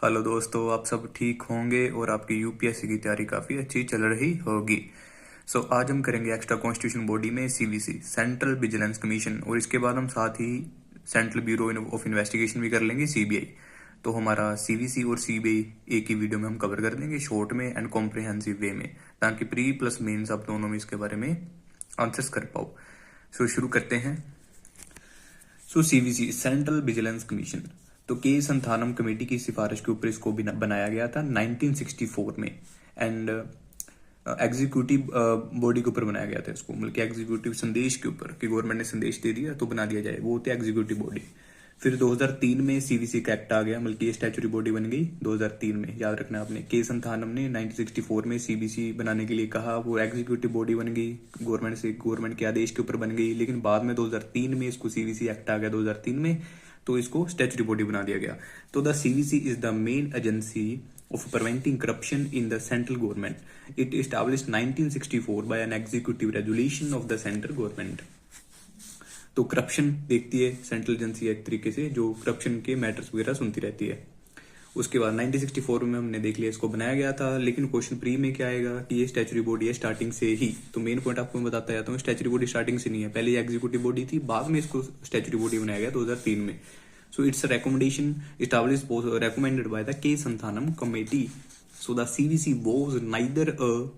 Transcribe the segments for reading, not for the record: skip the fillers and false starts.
Hello दोस्तों, आप सब ठीक होंगे और आपकी यूपीएससी की तैयारी काफ़ी अच्छी चल रही होगी। आज हम करेंगे एक्स्ट्रा कॉन्स्टिट्यूशन बॉडी में सीवीसी, सेंट्रल विजिलेंस कमीशन, और इसके बाद हम साथ ही सेंट्रल ब्यूरो ऑफ इन्वेस्टिगेशन भी कर लेंगे, सीबीआई। तो हमारा सीवीसी और सीबीआई एक ही वीडियो में हम कवर कर देंगे, शॉर्ट में एंड कॉम्प्रिहेंसिव वे में, ताकि प्री प्लस मेंस आप दोनों में इसके बारे में आंसर्स कर पाओ। शुरू करते हैं। सीवीसी, सेंट्रल विजिलेंस कमीशन, तो के संथानम कमेटी की सिफारिश के ऊपर इसको बनाया गया था 1964 में। एंड एग्जीक्यूटिव बॉडी के ऊपर बनाया गया था इसको, मतलब कि एग्जीक्यूटिव संदेश के ऊपर, कि गवर्नमेंट ने संदेश दे दिया तो बना दिया जाए, वो होती है एग्जीक्यूटिव बॉडी। फिर 2003 में सीवीसी का एक्ट आ गया, मतलब कि ये स्टैचुरी बॉडी बन गई 2003 में। याद रखना आपने, के संथानम ने 1964 में सीबीसी बनाने के लिए कहा, वो एग्जीक्यूटिव बॉडी बन गई, गवर्नमेंट के आदेश के ऊपर बन गई। लेकिन बाद में 2003 में इसको सीवीसी एक्ट आ गया 2003 में, तो इसको स्टैचुरी बॉडी बना दिया गया। तो the CVC is the main agency of preventing corruption in the central government. It established 1964 by an executive resolution of the central government. तो करप्शन देखती है सेंट्रल एजेंसी एक तरीके से, जो करप्शन के मैटर्स वगैरह सुनती रहती है। उसके बाद 1964 में हमने देख लिया इसको बनाया गया था। लेकिन क्वेश्चन प्री में क्या आएगा कि ये स्टैचुरी बॉडी है स्टार्टिंग से ही। तो मेन पॉइंट आपको मैं बताता जाता हूँ, स्टैचुरी बॉडी स्टार्टिंग से नहीं है, पहले ये एग्जीक्यूटिव बॉडी थी, बाद में इसको स्टैचुरी बॉडी बनाया गया 2003 में। So it's a recommendation established recommended by the K. Santhanam committee. So the CVC was neither a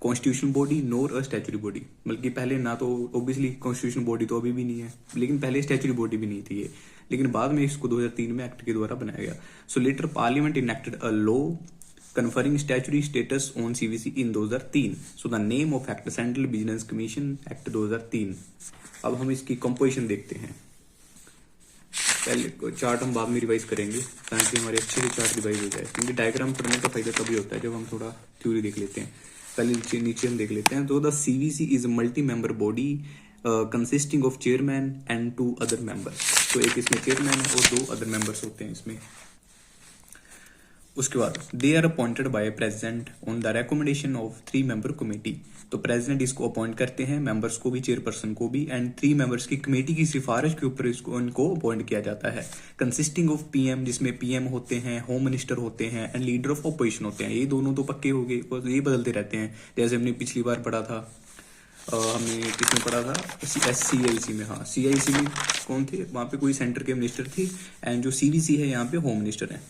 constitutional body nor a statutory body. बल्कि पहले ना तो obviously constitutional body तो अभी भी नहीं है, लेकिन पहले statutory body भी नहीं थी ये। लेकिन बाद में इसको 2003 में एक्ट के द्वारा बनाया गया। So later Parliament enacted a law conferring statutory status on CVC in 2003. So the name of act Central Vigilance Commission Act 2003. अब हम इसकी कंपोजिशन देखते हैं। पहले चार्ट हम बाद में रिवाइज करेंगे ताकि हमारे अच्छे से चार्ट रिवाइज हो जाए, क्योंकि डायग्राम पढ़ने का फायदा तभी होता है जब हम थोड़ा थ्योरी देख लेते हैं। पहले नीचे हम देख लेते हैं। तो the CVC is a multi member body consisting of chairman and 2 other members. तो एक इसमें चेयरमैन है और 2 अदर मेंबर्स होते हैं इसमें। उसके बाद they are appointed by president on the recommendation of 3 member committee. तो प्रेसिडेंट इसको अपॉइंट करते हैं, मेंबर्स को भी, चेयरपर्सन को भी, एंड 3 मेंबर्स की कमेटी की सिफारिश के ऊपर इनको अपॉइंट किया जाता है। कंसिस्टिंग ऑफ पीएम, जिसमें पीएम होते हैं, होम मिनिस्टर होते हैं, एंड लीडर ऑफ ऑपोजिशन होते हैं। ये दोनों तो पक्के हो गए, ये बदलते रहते हैं। जैसे हमने पिछली बार पढ़ा था, हमने किसमें पढ़ा था, CIC में। हाँ, CIC में कौन थे, वहां पे कोई सेंटर के मिनिस्टर थी, एंड जो CVC है यहाँ पे होम मिनिस्टर है।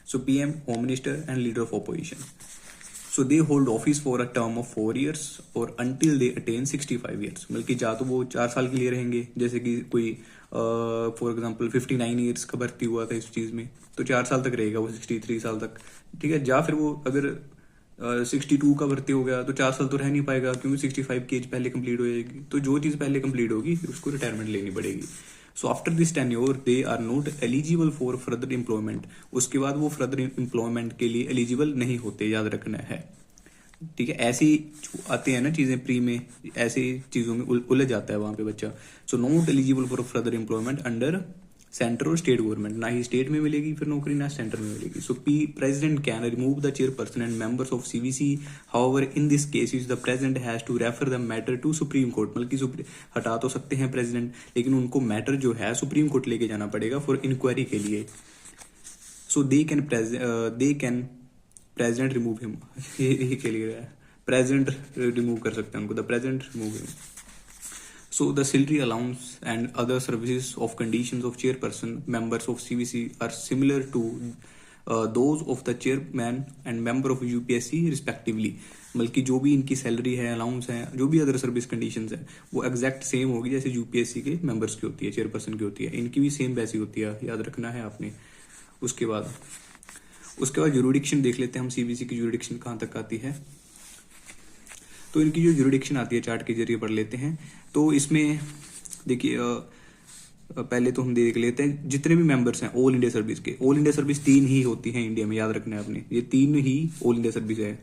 So PM, Home Minister and Leader of Opposition. So they hold office for a term of 4 years or until they attain 65 years. मतलब कि या तो वो 4 साल के लिए रहेंगे, जैसे कि कोई फॉर एग्जांपल 59 ईयर्स का भर्ती हुआ था इस चीज में, तो 4 साल तक रहेगा वो, 63 साल तक, ठीक है। या फिर वो अगर 62 का भर्ती हो गया तो 4 साल तो रह नहीं पाएगा, क्योंकि 65 की एज पहले कंप्लीट हो जाएगी। तो जो चीज पहले कंप्लीट होगी फिर उसको रिटायरमेंट लेनी पड़ेगी। So after this tenure they are not eligible for further employment. उसके बाद वो फर्दर एम्प्लॉयमेंट के लिए एलिजिबल नहीं होते, याद रखना है, ठीक है। ऐसी आते हैं ना चीजें प्री में, ऐसी चीजों में उलझ जाता है वहां पे बच्चा। So not eligible for further employment under centre और स्टेट गवर्नमेंट। ना ही स्टेट में मिलेगी फिर नौकरी, ना सेंटर में मिलेगी। So president can remove the chairperson and members of CVC. However in this case the president has to refer the matter to Supreme Court. मतलब कि हटा तो सकते हैं प्रेसिडेंट, लेकिन उनको मैटर जो है सुप्रीम कोर्ट लेके जाना पड़ेगा फॉर इंक्वायरी के लिए। So they can president remove him. ये के लिए प्रेसिडेंट रिमूव कर सकते हैं उनको, the president remove him. So the salary allowance and other services of conditions of chairperson members of CVC are similar to those of the chairman and member of UPSC respectively. बल्कि जो भी इनकी salary है, allowance है, जो भी other service conditions है, वो एग्जैक्ट सेम होगी जैसे यूपीएससी के मेंबर्स की होती है, चेयरपर्सन की होती है। इनकी भी सेम वैसी होती है, याद रखना है आपने। उसके बाद जुरिडिक्शन देख लेते हैं हम, सीबीसी की जुरिडिक्शन कहाँ तक आती है। तो इनकी जो जुरिडिक्शन आती है चार्ट के जरिए पढ़ लेते हैं। तो इसमें देखिए, पहले तो हम देख लेते हैं जितने भी मेंबर्स हैं ऑल इंडिया सर्विस के। ऑल इंडिया सर्विस 3 ही होती हैं इंडिया में, याद रखना है आपने, ये 3 ही ऑल इंडिया सर्विस है।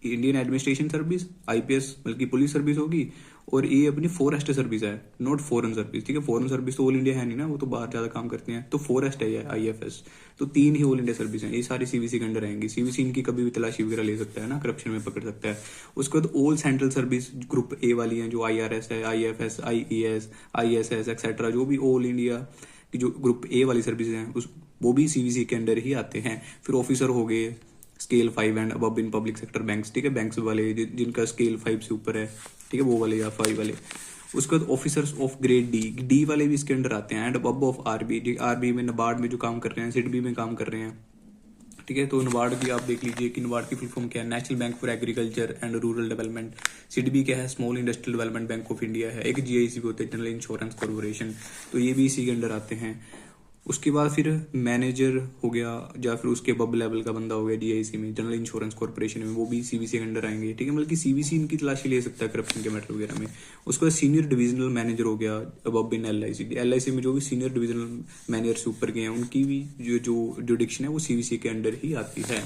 इंडियन एडमिनिस्ट्रेशन सर्विस, IPS बल्कि पुलिस सर्विस होगी, और ये अपनी फॉरेस्ट सर्विस है, नॉट फॉरेन सर्विस, ठीक है। फॉरेन सर्विस तो ऑल इंडिया है नहीं ना, वो तो बाहर ज्यादा काम करते हैं। तो फॉरेस्ट है IFS। तो 3 ही ऑल इंडिया सर्विस हैं, ये सारी सीवीसी के अंडर रहेंगी। सीवीसी इनकी कभी भी तलाशी वगैरह ले सकता है ना, करप्शन में पकड़ सकता है। उसके बाद all central service group A वाली हैं, जो IRS है, IFS, IES, ISS एक्सेट्रा, जो भी ऑल इंडिया की जो ग्रुप A वाली सर्विस हैं, वो भी सीवीसी के अंडर ही आते हैं। फिर ऑफिसर हो गए scale 5 and above in public sector banks, ठीक है, बैंक्स वाले जिनका स्केल 5 से ऊपर है, ठीक है, वो वाले या 5 वाले। उसके बाद ऑफिसर्स ऑफ ग्रेड डी वाले भी इसके अंडर आते हैं, and above of RB, RB में नाबार्ड में जो काम कर रहे हैं, सिडबी में काम कर रहे हैं, ठीक है। तो नाबार्ड की आप देख लीजिए कि नाबार्ड की फुल फॉर्म क्या है, national bank for agriculture and rural development. SIDBI क्या है, small industrial development bank of India है। एक जीआईसी भी होता है, जनरल इंश्योरेंस कॉर्पोरेशन, तो ये भी इसी के अंडर आते हैं। उसके बाद फिर मैनेजर हो गया या फिर उसके बब लेवल का बंदा हो गया जीआईसी में, जनरल इंश्योरेंस कॉर्पोरेशन में, वो भी सीवीसी के अंडर आएंगे, ठीक है। मतलब कि सीवीसी इनकी तलाशी ले सकता है करप्शन के मैटर वगैरह में। उसके बाद सीनियर डिविजनल मैनेजर हो गया अब इन एलआईसी में जो भी सीनियर डिविजनल मैनेजर से ऊपर गए हैं उनकी भी जो जुडिक्शन है वो सीवीसी के अंडर ही आती है।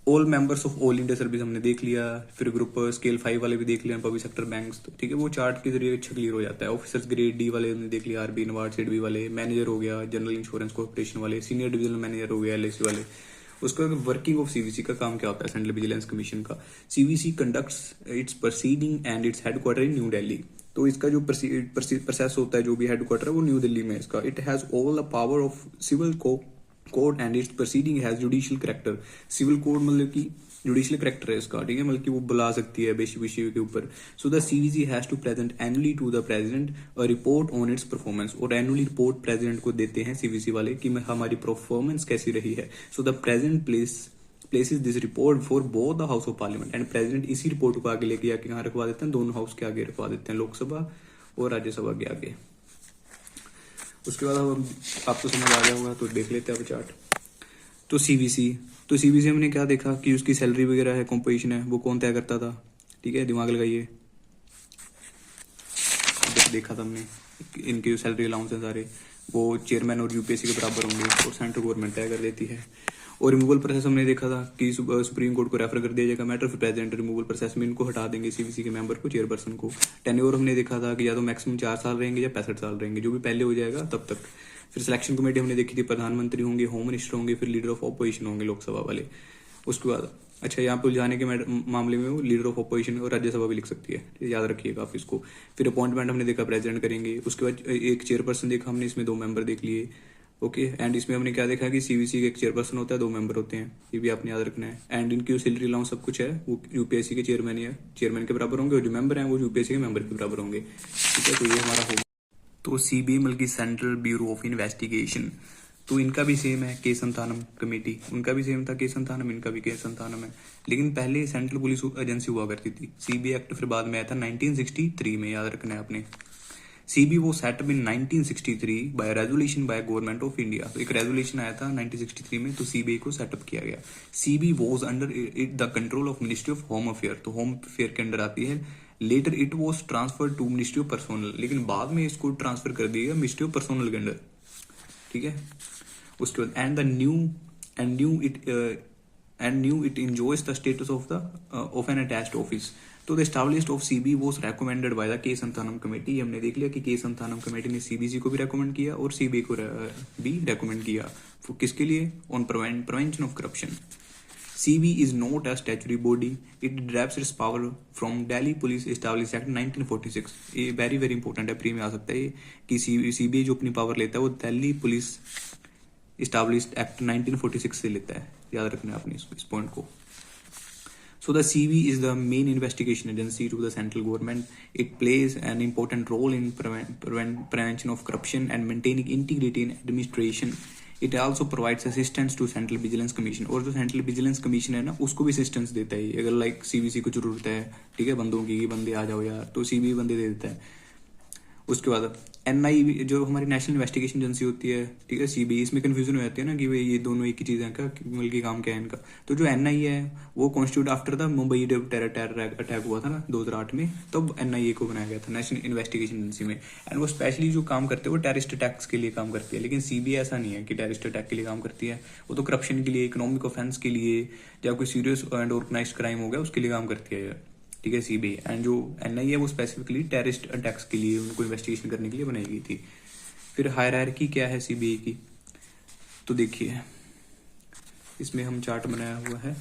All members of all India service हमने देख लिया। फिर ग्रुप स्केल 5 वाले भी देख लिया, पब्लिक सेक्टर बैंक्स, तो ठीक है, वो चार्ट के जरिए अच्छा क्लियर हो जाता है। ऑफिसर्स ग्रेड डी वाले हमने देख लिया, आरबी नाबार्ड सिडबी वाले। मैनेजर हो गया जनरल इंश्योरेंस कॉर्पोरेशन वाले, सीनियर डिविजनल मैनेजर हो गया एलआईसी वाले। उसका वर्किंग ऑफ सीवीसी का काम क्या होता है, सेंट्रल विजिलेंस कमीशन का। CVC conducts it's proceeding and its headquarter in new Delhi. तो इसका जो प्रोसेस होता है, जो भी हेडक्वार्टर है वो न्यू दिल्ली में इसका। It has all the power of civil code and its proceeding has judicial character. Civil code मतलब कि जुडिशियल करेक्टर है इसका, ठीक है, मतलब कि वो बुला सकती है बेसिक विषय के ऊपर। So the CVC has to present annually to the president a report on its performance. और एनुअली रिपोर्ट प्रेसिडेंट को देते हैं सीवीसी वाले कि हमारी परफॉर्मेंस कैसी रही है। So the president places this report for both the house of parliament, and president इसी रिपोर्ट को आगे लेके आके कहाँ रखवा देते हैं, दोनों हाउस के आगे रखवा देते हैं, लोकसभा और राज्यसभा के आगे। उसके बाद अब आपको समझ आ गया होगा तो देख लेते हैं अब चार्ट। तो सीवीसी हमने क्या देखा कि उसकी सैलरी वगैरह है, कॉम्पोजिशन है, वो कौन तय करता था, ठीक है, दिमाग लगाइए। देखा था हमने इनके जो सैलरी अलाउंस है सारे वो चेयरमैन और यूपीएससी के बराबर होंगे और सेंट्रल गवर्नमेंट तय कर देती है। और रिमूवल प्रोसेस हमने देखा था कि सुप्रीम कोर्ट को रेफर कर दिया जाएगा मैटर, फिर प्रेसिडेंट रिमूवल प्रोसेस में इनको हटा देंगे सीवीसी के मेंबर को, चेयरपर्सन को। टेन्योर हमने देखा था कि या तो मैक्सिमम 4 साल रहेंगे या 65 साल रहेंगे, जो भी पहले हो जाएगा तब तक। फिर सिलेक्शन कमेटी हमने देखी थी, प्रधानमंत्री होंगे, होम मिनिस्टर होंगे, फिर लीडर ऑफ ऑपोजिशन होंगे लोकसभा वाले। उसके बाद अच्छा यहाँ पे उलझाने के मामले में वो लीडर ऑफ अपोजिशन और राज्यसभा भी लिख सकती है, याद रखिएगा आप इसको। फिर अपॉइंटमेंट हमने देखा प्रेसिडेंट करेंगे। उसके बाद एक चेयरपर्सन देखा हमने, इसमें 2 मेंबर देख लिए, ओके। एंड इसमें हमने क्या देखा कि सीवीसी के एक चेयरपर्सन होता है, 2 मेंबर होते हैं, ये भी आपने याद रखना है। एंड इनकी सैलरी अलाउंस सब कुछ है वो यूपीएससी के चेयरमैन के बराबर होंगे, और जो मेंबर हैं वो यूपीएससी के मेंबर के बराबर होंगे, ठीक है। तो ये हमारा होगा। तो सीबीआई मतलब की सेंट्रल ब्यूरो ऑफ इन्वेस्टिगेशन, तो इनका भी सेम है, के संतानम कमेटी, उनका भी सेम था के संतानम, इनका भी के संतानम है। लेकिन पहले सेंट्रल पुलिस एजेंसी हुआ करती थी, सीबीआई एक्ट फिर बाद में आया था 1963 में, याद रखना है आपने। सीबी वो setup in 1963 by resolution by government of India. तो एक रेजोल्यूशन आया था 1963 में, तो सीबीआई को सेटअप किया गया। CB was under it the control of ministry of home affair, तो होम अफेयर के अंडर आती है। Later it was transfer to ministry of personnel, लेकिन बाद में इसको ट्रांसफर कर दिया गया मिनिस्ट्री ऑफ पर्सोनल के अंडर, ठीक है। उसके बाद and new it enjoys the status of an attached office. तो the established of CB was recommended by the के संतानम कमेटी। हमने देख लिया कि के संतानम कमेटी ने सीबीसी को भी रेकमेंड किया और सीबीआई को भी रेकमेंड किया, किसके लिए, on prevention of corruption. CB is not a statutory body. It derives its power from Delhi Police Established Act 1946. ये वेरी वेरी इंपॉर्टेंट है, प्री में आ सकता है ये कि सीबीआई जो अपनी पावर लेता है वो दिल्ली पुलिस Established Act 1946 से लेता है, याद रखना है आपने इस पॉइंट को। So the CB is the main investigation agency to the central government. It plays an important role in prevention of corruption and maintaining integrity in administration. It also provides assistance to Central Vigilance Commission. और जो Central Vigilance Commission है ना, उसको भी assistance देता है। अगर like CBC को जरूरत है, ठीक है, बंदों की, बंदे आ जाओ यार, तो सीबी बंदे दे देता है। उसके बाद एनआई जो हमारी नेशनल इन्वेस्टिगेशन एजेंसी होती है, ठीक है, सीबीआई, इसमें कंफ्यूजन हो जाती है ना कि भाई ये दोनों एक ही चीज़ है, का मिलके काम क्या है इनका। तो जो एनआई है वो constitute after the Mumbai terror attack हुआ था ना 2008 में, तब एनआईए को बनाया गया था नेशनल इन्वेस्टिगेशन एजेंसी में। एंड वो स्पेशली जो काम करते हैं वो टेररिस्ट अटैक्स के लिए काम करती है। लेकिन सीबीआई ऐसा नहीं है कि टेररिस्ट अटैक के लिए काम करती है, वो तो करप्शन के लिए, इकोनॉमिक ऑफेंस के लिए, या कोई सीरियस एंड ऑर्गेनाइज्ड क्राइम हो गया उसके लिए काम करती है, ठीक है, सीबीआई। एंड जो एनआईए है वो स्पेसिफिकली टेररिस्ट अटैक्स के लिए, उनको इन्वेस्टिगेशन करने के लिए बनाई गई थी। फिर हायरार्की क्या है सीबीआई की, तो देखिए इसमें हम चार्ट बनाया हुआ है।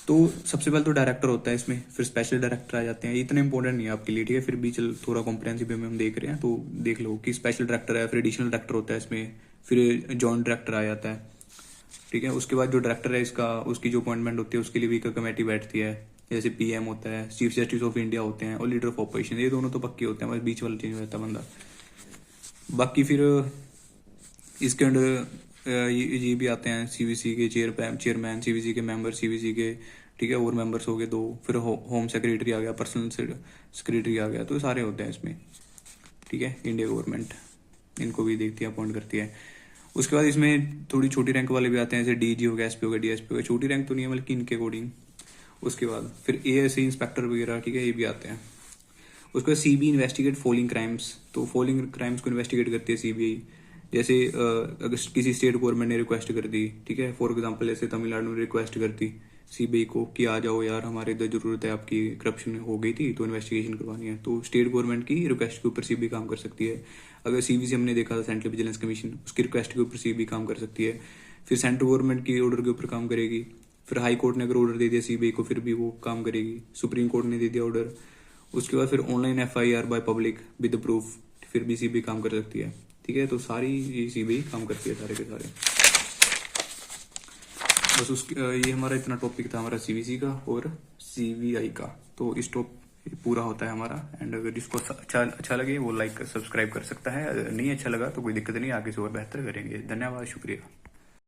तो सबसे पहले तो डायरेक्टर होता है इसमें, फिर स्पेशल डायरेक्टर आ जाते हैं। इतना इंपॉर्टेंट नहीं है आपके लिए, ठीक है, फिर भी चल थोड़ा कॉम्प्रिहेंसिव में हम देख रहे हैं तो देख लो कि स्पेशल डायरेक्टर है, फिर एडिशनल डायरेक्टर होता है इसमें, फिर जॉइंट डायरेक्टर आ जाता है, ठीक है। उसके बाद जो डायरेक्टर है इसका, उसकी जो अपॉइंटमेंट होती है उसके लिए भी एक कमेटी बैठती है, जैसे पीएम होता है, चीफ जस्टिस ऑफ इंडिया होते हैं और लीडर ऑफ ऑपोजिशन, ये दोनों तो पक्के होते हैं, बस बीच वाला चेंज रहता है बंदा। बाकी फिर इसके अंडर ये भी आते हैं सीवीसी के चेयरमैन, सीवीसी के मेंबर, सीवीसी के, ठीक है, और मेंबर्स हो गए 2, फिर होम सेक्रेटरी आ गया, पर्सनल सेक्रेटरी आ गया, तो सारे होते हैं इसमें, ठीक है। इंडिया गवर्नमेंट इनको भी देखती है, अपॉइंट करती है। उसके बाद इसमें थोड़ी छोटी रैंक वाले भी आते हैं, जैसे डीजी हो गया, एसपी हो गया, डीएसपी हो गया, छोटी रैंक तो नहीं है बल्कि इनके अकॉर्डिंग। उसके बाद फिर एएसए इंस्पेक्टर वगैरह, ठीक है, ये भी आते हैं। उसके बाद सीबी इन्वेस्टिगेट फॉलोइंग क्राइम्स, तो फॉलोइंग क्राइम्स को इन्वेस्टिगेट करती है सीबीआई। जैसे अगर किसी स्टेट गवर्नमेंट ने रिक्वेस्ट कर दी, ठीक है, फॉर एग्जांपल जैसे तमिलनाडु ने रिक्वेस्ट कर दी सीबीआई को कि आ जाओ यार, हमारे इधर जरूरत है, आपकी करप्शन हो गई थी तो इन्वेस्टिगेशन करवानी है, तो स्टेट गवर्नमेंट की रिक्वेस्ट के ऊपर सीबीआई काम कर सकती है। अगर सीवीसी हमने देखा था, सेंट्रल विजिलेंस कमीशन, उसकी रिक्वेस्ट के ऊपर सीबीआई काम कर सकती है। फिर सेंट्रल गवर्नमेंट की ऑर्डर के ऊपर काम करेगी। फिर हाई कोर्ट ने अगर ऑर्डर दे दिया सीबीआई को, फिर भी वो काम करेगी। सुप्रीम कोर्ट ने दे दिया ऑर्डर। उसके बाद फिर online FIR by public with proof, फिर भी सीबीआई काम कर सकती है, ठीक है। तो सारी सीबीआई काम करती है, सारे के सारे। बस ये हमारा इतना टॉपिक था हमारा सीवीसी का और सीबीआई का। तो इस पूरा होता है हमारा। एंड अगर जिसको अच्छा लगे वो लाइक सब्सक्राइब कर सकता है, नहीं अच्छा लगा तो कोई दिक्कत नहीं, आगे से और बेहतर करेंगे। धन्यवाद, शुक्रिया।